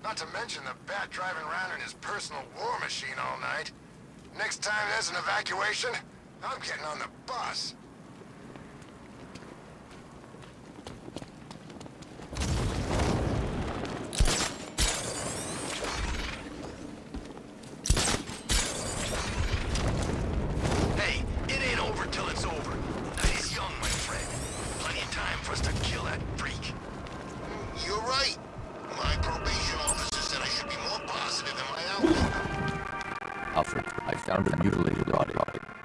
Not to mention the bat driving around in his personal war machine all night. Next time there's an evacuation, I'm getting on the bus. Hey, it ain't over till it's over. The night is young, my friend. Plenty of time for us to kill that freak. You're right. My probation officer said I should be more positive in my outlook. Alfred, I found a mutilated body,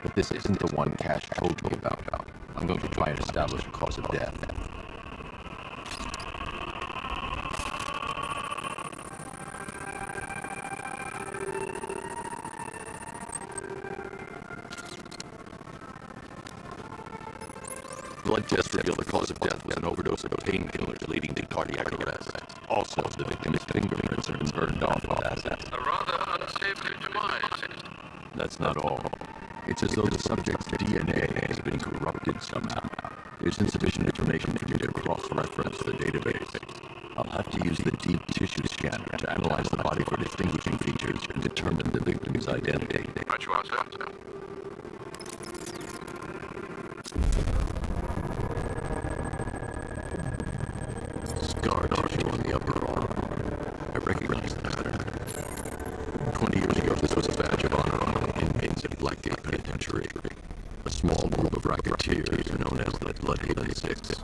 but this isn't the one Cash told me about. I'm going to try and establish a cause of death. Blood tests reveal the cause of death was an overdose of painkillers leading to cardiac arrest. Also, the victim's fingerprints have been burned off with acid. A rather unsavory demise. That's not all. It's as though the subject's DNA has been corrupted somehow. There's insufficient information for you to cross-reference the database. I'll have to use the deep tissue scanner to analyze the body for distinguishing features and determine the victim's identity. Right you are, sir. Scar tissue on the upper arm. I recognize the pattern. 20 years ago, this was a badge of honor among inmates at Blackgate Penitentiary. A small group of racketeers known as the Bloodhaven Six.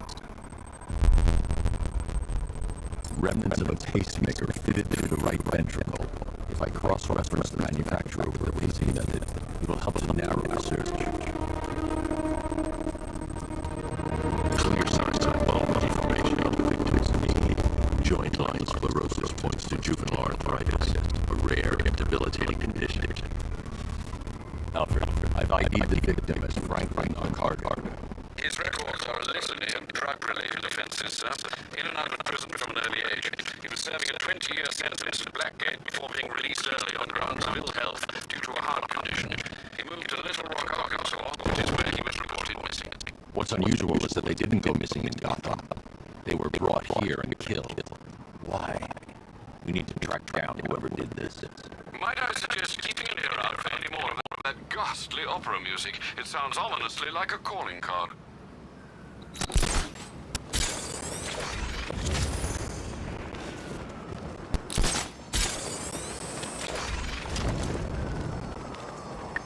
Remnants of a pacemaker fitted to the right ventricle. If I cross-reference the manufacturer with the pacing method, it will help to narrow the search. Clear signs of bone deformation on the victim's knee. Joint line sclerosis points to juvenile arthritis, a rare and debilitating condition. Alfred, I've ID'd the victim as Franklin Accardo. His records are a litany of drug-related offenses, sir. In and out of prison from an early age. He was serving a 20-year sentence at Blackgate before being released early on grounds of ill health due to a heart condition. He moved to Little Rock, Arkansas, which is where he was reported missing. What's unusual is that they didn't go missing in Gotham. They were brought here and killed. Why? We need to track down whoever did this. Might I suggest keeping an ear out for any more of that ghastly opera music? It sounds ominously like a calling card.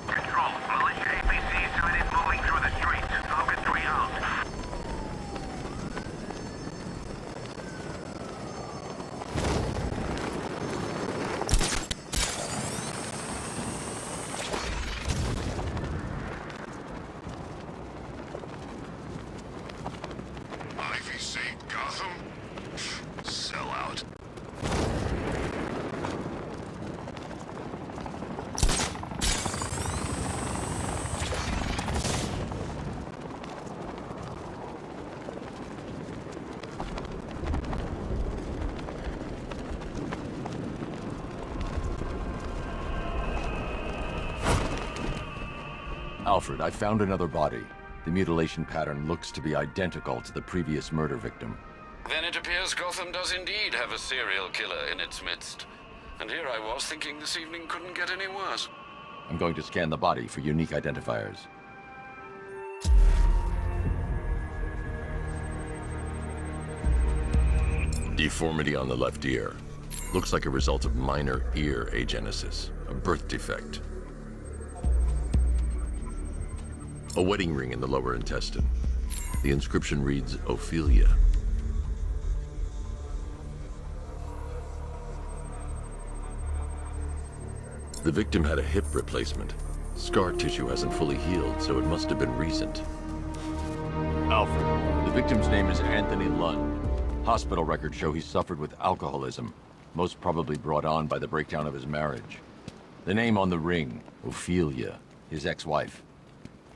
Control, militia APC sighted moving through the streets. Target 3 out. Ivy saved Gotham? Sell out. Alfred, I found another body. The mutilation pattern looks to be identical to the previous murder victim. Then it appears Gotham does indeed have a serial killer in its midst. And here I was thinking this evening couldn't get any worse. I'm going to scan the body for unique identifiers. Deformity on the left ear. Looks like a result of minor ear agenesis, a birth defect. A wedding ring in the lower intestine. The inscription reads, Ophelia. The victim had a hip replacement. Scar tissue hasn't fully healed, so it must have been recent. Alfred, the victim's name is Anthony Lund. Hospital records show he suffered with alcoholism, most probably brought on by the breakdown of his marriage. The name on the ring, Ophelia, his ex-wife.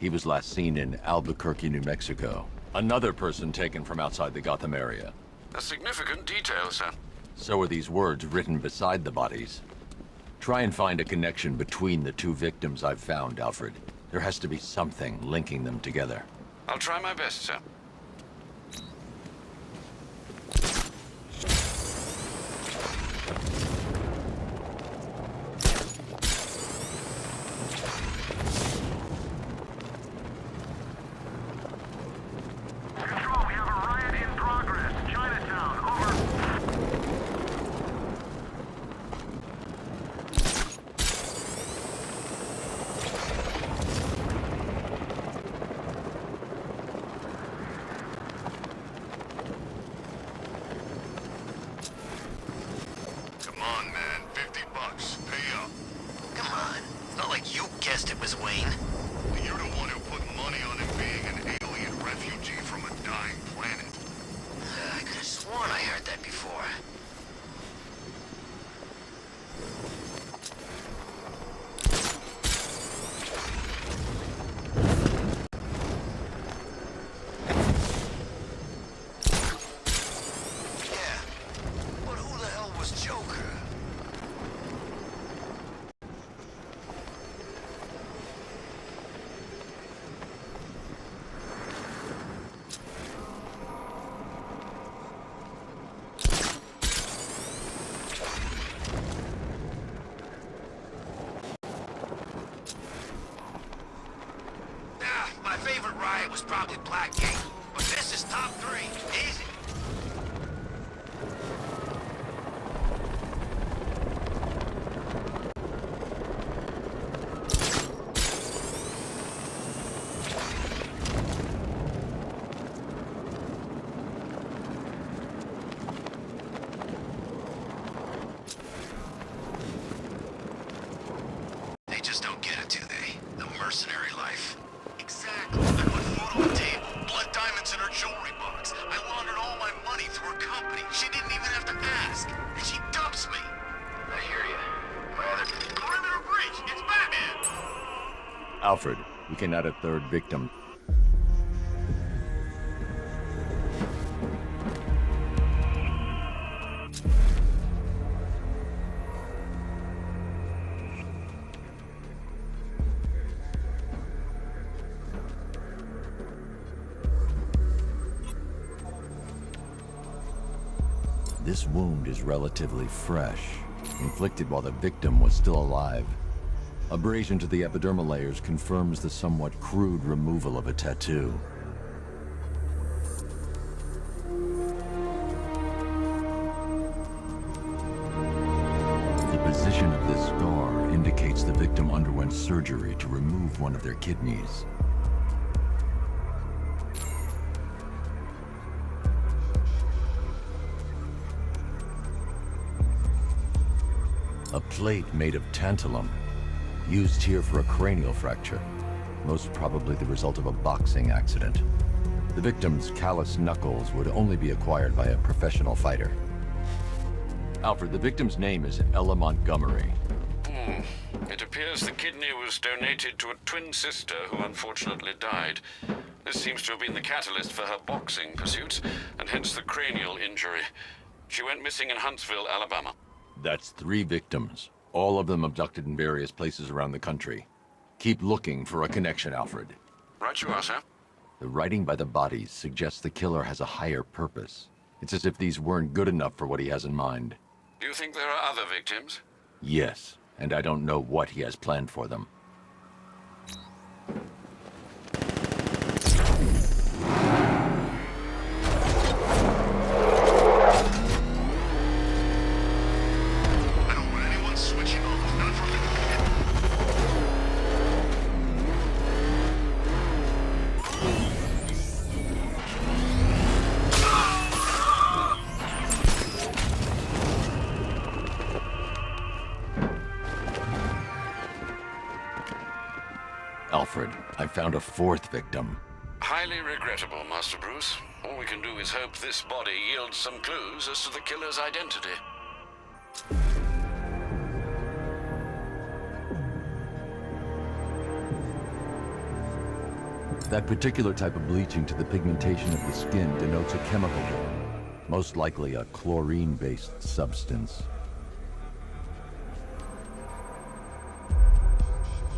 He was last seen in Albuquerque, New Mexico. Another person taken from outside the Gotham area. A significant detail, sir. So are these words written beside the bodies. Try and find a connection between the two victims I've found, Alfred. There has to be something linking them together. I'll try my best, sir. on, man. $50. Pay up. Come on. It's not like you guessed it was Wayne. You're the one who put money on him being an alien refugee from a dying planet. I could have sworn I heard that before. Yeah, but who the hell was Joker? My favorite riot was probably Blackgate, but this is top 3. Easy. They just don't get it, do they? The mercenary life. Exactly. I put food on the table, blood diamonds in her jewelry box. I laundered all my money through her company. She didn't even have to ask. And she dumps me. I hear you. Perimeter breach! It's Batman! Alfred, we can add a third victim. This wound is relatively fresh, inflicted while the victim was still alive. Abrasion to the epidermal layers confirms the somewhat crude removal of a tattoo. The position of this scar indicates the victim underwent surgery to remove one of their kidneys. A plate made of tantalum, used here for a cranial fracture, most probably the result of a boxing accident. The victim's calloused knuckles would only be acquired by a professional fighter. Alfred, the victim's name is Ella Montgomery. It appears the kidney was donated to a twin sister who unfortunately died. This seems to have been the catalyst for her boxing pursuits, and hence the cranial injury. She went missing in Huntsville, Alabama. That's 3 victims, all of them abducted in various places around the country. Keep looking for a connection, Alfred. Right you are, sir. The writing by the bodies suggests the killer has a higher purpose. It's as if these weren't good enough for what he has in mind. Do you think there are other victims? Yes, and I don't know what he has planned for them. Alfred, I found a 4th victim. Highly regrettable, Master Bruce. All we can do is hope this body yields some clues as to the killer's identity. That particular type of bleaching to the pigmentation of the skin denotes a chemical, most likely a chlorine-based substance.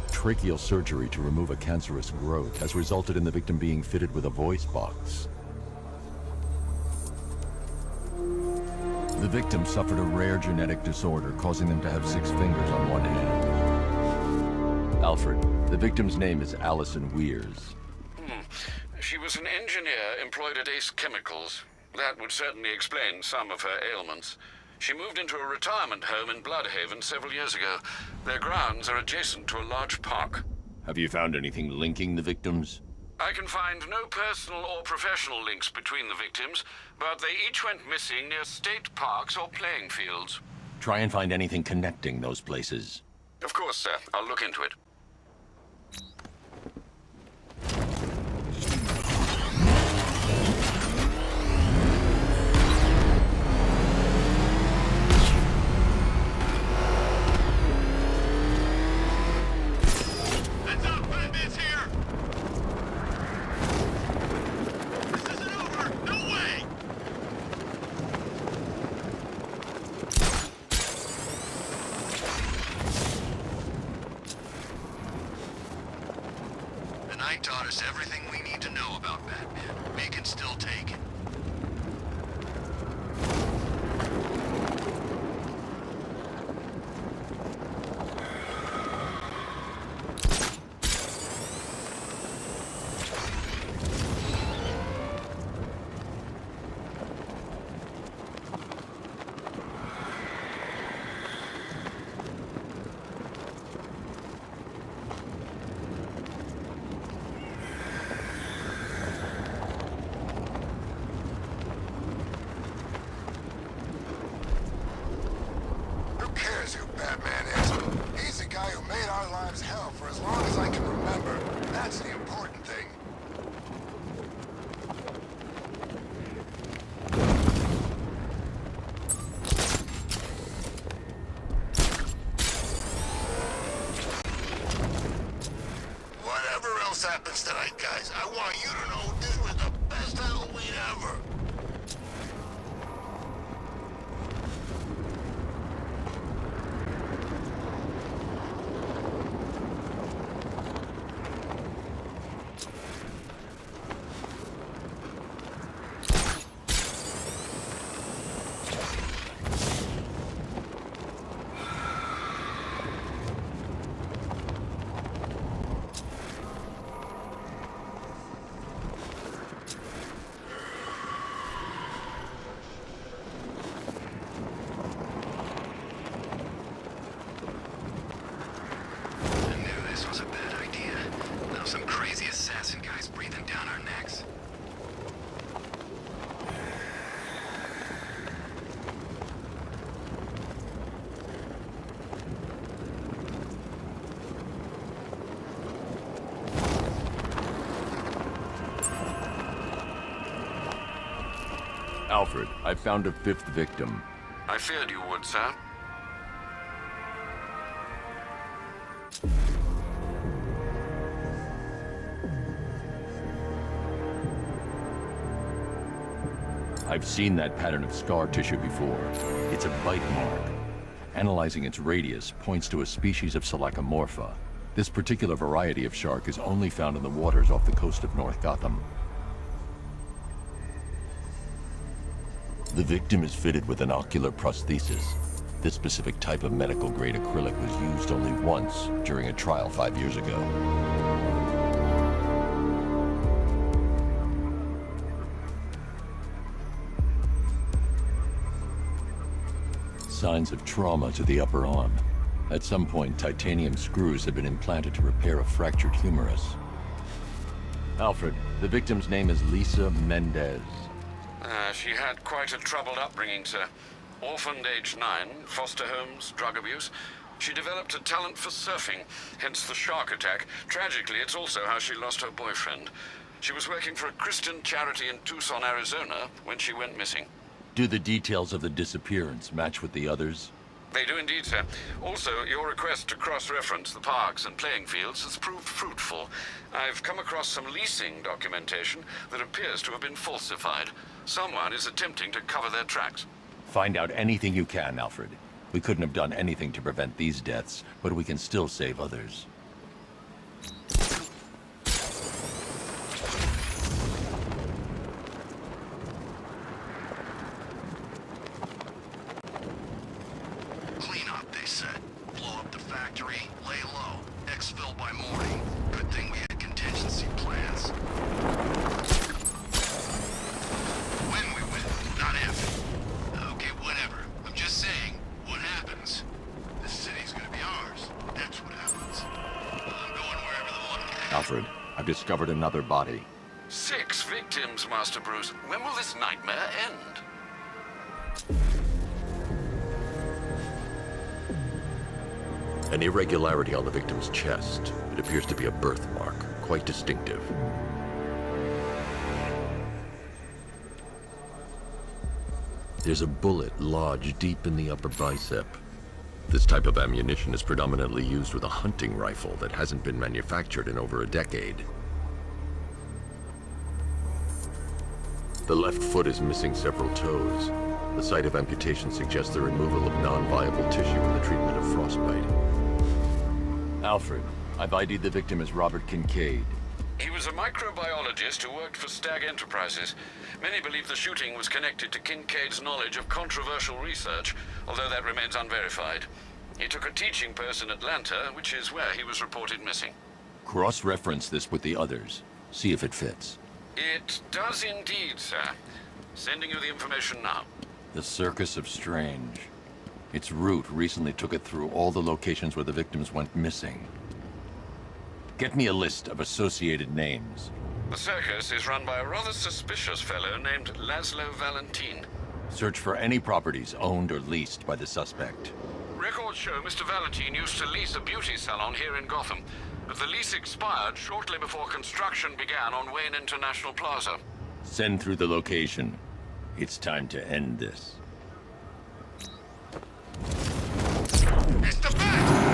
Tracheal surgery to remove a cancerous growth has resulted in the victim being fitted with a voice box. The victim suffered a rare genetic disorder, causing them to have 6 fingers on one hand. Alfred, the victim's name is Allison Weirs. She was an engineer employed at Ace Chemicals. That would certainly explain some of her ailments. She moved into a retirement home in Bloodhaven several years ago. Their grounds are adjacent to a large park. Have you found anything linking the victims? I can find no personal or professional links between the victims, but they each went missing near state parks or playing fields. Try and find anything connecting those places. Of course, sir. I'll look into it. Heads up, Batman's here! This isn't over! No way! The night taught us everything we need to know about Batman. We can still take it. Who cares who Batman is? He's the guy who made our lives hell for as long as I can remember. That's the important thing. Whatever else happens tonight, guys, I want you to know this was the best Halloween ever. I knew this was a bad idea. Now some crazy assassin guy's breathing down our necks. Alfred, I've found a fifth victim. I feared you would, sir. I've seen that pattern of scar tissue before. It's a bite mark. Analyzing its radius points to a species of Selachomorpha. This particular variety of shark is only found in the waters off the coast of North Gotham. The victim is fitted with an ocular prosthesis. This specific type of medical-grade acrylic was used only once during a trial 5 years ago. Signs of trauma to the upper arm. At some point, titanium screws had been implanted to repair a fractured humerus. Alfred, the victim's name is Lisa Mendez. She had quite a troubled upbringing, sir. Orphaned age 9, foster homes, drug abuse. She developed a talent for surfing, hence the shark attack. Tragically, it's also how she lost her boyfriend. She was working for a Christian charity in Tucson, Arizona, when she went missing. Do the details of the disappearance match with the others? They do indeed, sir. Also, your request to cross-reference the parks and playing fields has proved fruitful. I've come across some leasing documentation that appears to have been falsified. Someone is attempting to cover their tracks. Find out anything you can, Alfred. We couldn't have done anything to prevent these deaths, but we can still save others. Clean up, they said. Blow up the factory, lay low. Exfil by morning. Good thing we had contingency plans. When we win, not if. Okay, whatever. I'm just saying, what happens? This city's gonna be ours. That's what happens. I'm going wherever the money is. Alfred, I've discovered another body. 6 victims, Master Bruce. When will this nightmare end? An irregularity on the victim's chest. It appears to be a birthmark, quite distinctive. There's a bullet lodged deep in the upper bicep. This type of ammunition is predominantly used with a hunting rifle that hasn't been manufactured in over a decade. The left foot is missing several toes. The site of amputation suggests the removal of non-viable tissue in the treatment of frostbite. Alfred, I've ID'd the victim as Robert Kincaid. He was a microbiologist who worked for Stag Enterprises. Many believe the shooting was connected to Kincaid's knowledge of controversial research, although that remains unverified. He took a teaching post in Atlanta, which is where he was reported missing. Cross-reference this with the others. See if it fits. It does indeed, sir. Sending you the information now. The Circus of Strange. Its route recently took it through all the locations where the victims went missing. Get me a list of associated names. The circus is run by a rather suspicious fellow named Laszlo Valentin. Search for any properties owned or leased by the suspect. Records show Mr. Valentin used to lease a beauty salon here in Gotham, but the lease expired shortly before construction began on Wayne International Plaza. Send through the location. It's time to end this. It's the back!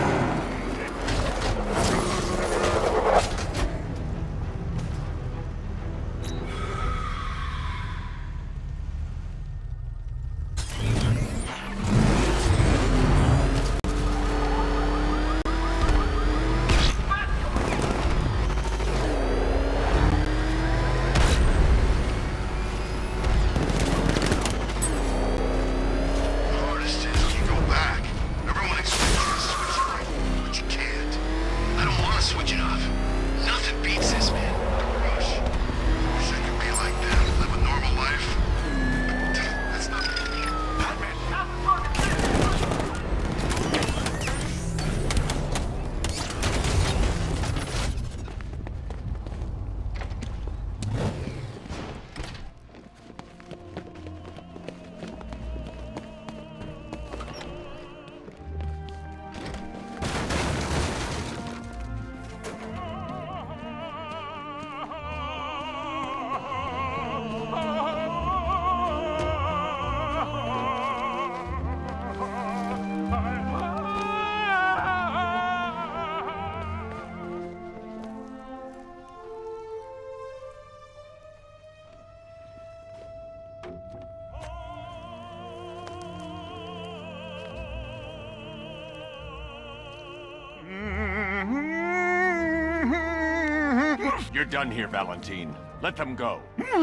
You're done here, Valentine. Let them go. Oh,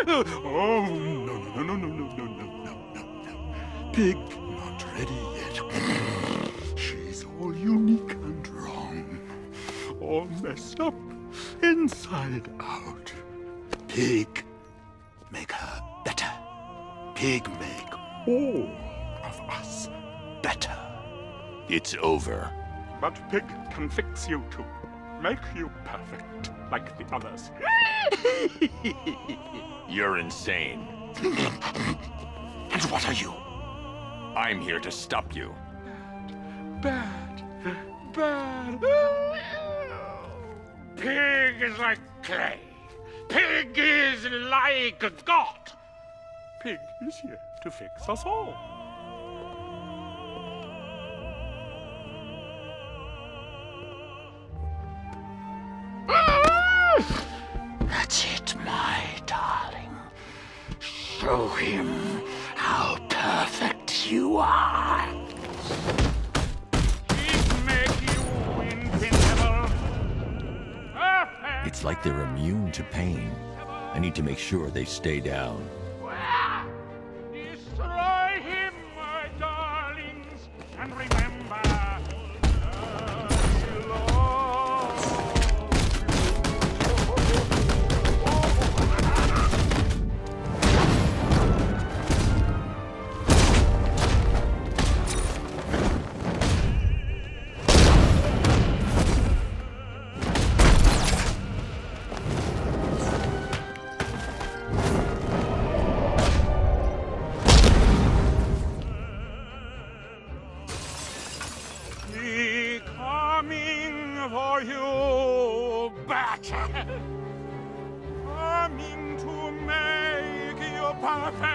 no. Pig not ready yet. She's all unique and wrong. All messed up, inside out. Pig, make her better. Pig, make all of us better. It's over. But Pig can fix you too. Make you perfect, like the others. You're insane. And what are you? I'm here to stop you. Bad. Pig is like clay. Pig is like God. Pig is here to fix us all. That's it, my darling. Show him how perfect you are. Make you invincible. Perfect. It's like they're immune to pain. I need to make sure they stay down. Destroy him, my darlings, and remember. Pig, for you, bat. Coming to make you perfect.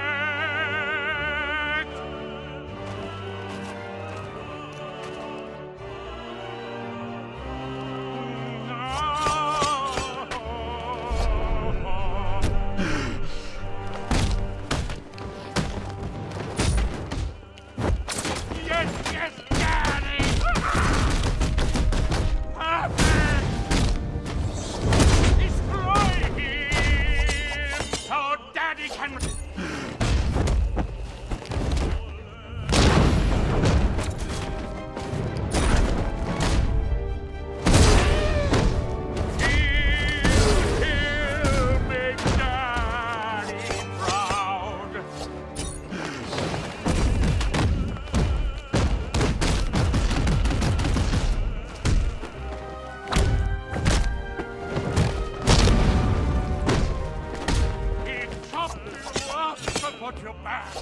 Yes, yes, Daddy! Perfect! Destroy him so Daddy can... He'll make Daddy proud. He chopped you up to put you back.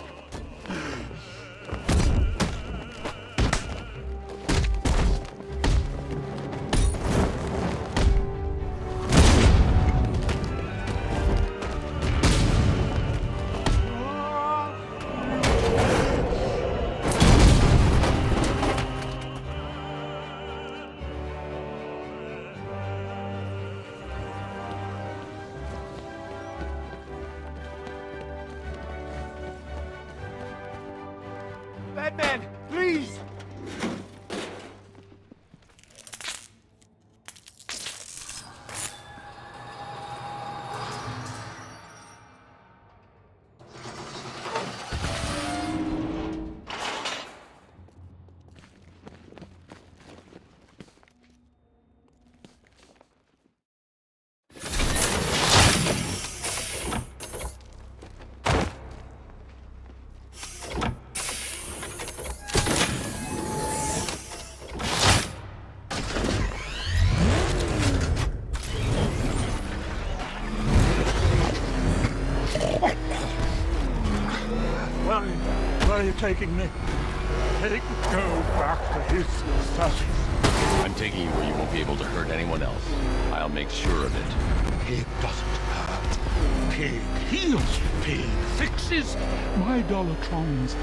Batman, please! Where are you taking me? Take go back to his studies. I'm taking you where you won't be able to hurt anyone else. I'll make sure of it. Pig doesn't hurt. Pig heals. Pig fixes. My Dollartrons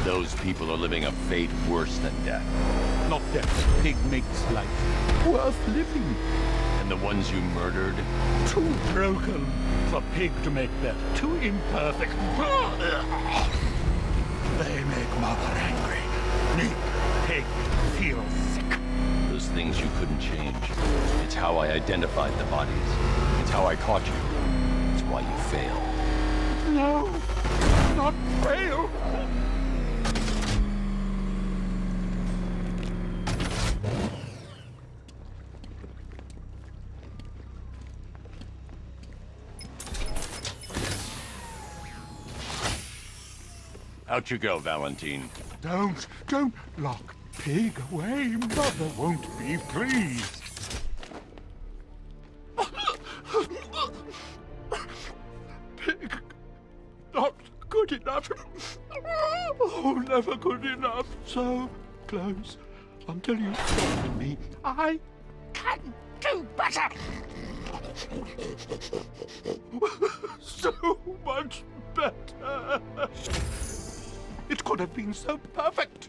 Those people are living a fate worse than death. not death. Pig makes life worth living. And the ones you murdered, Too broken for Pig to make better. Too imperfect. They make Mother angry. Make Pig feel sick. those things you couldn't change. It's how I identified the bodies. It's how I caught you. It's why you failed. No, not fail. Out you go, Valentine. Don't lock Pig away. Mother won't be pleased. Pig, not good enough. Oh, never good enough. So close until you stop me. I can do better. So much better. It could have been so perfect.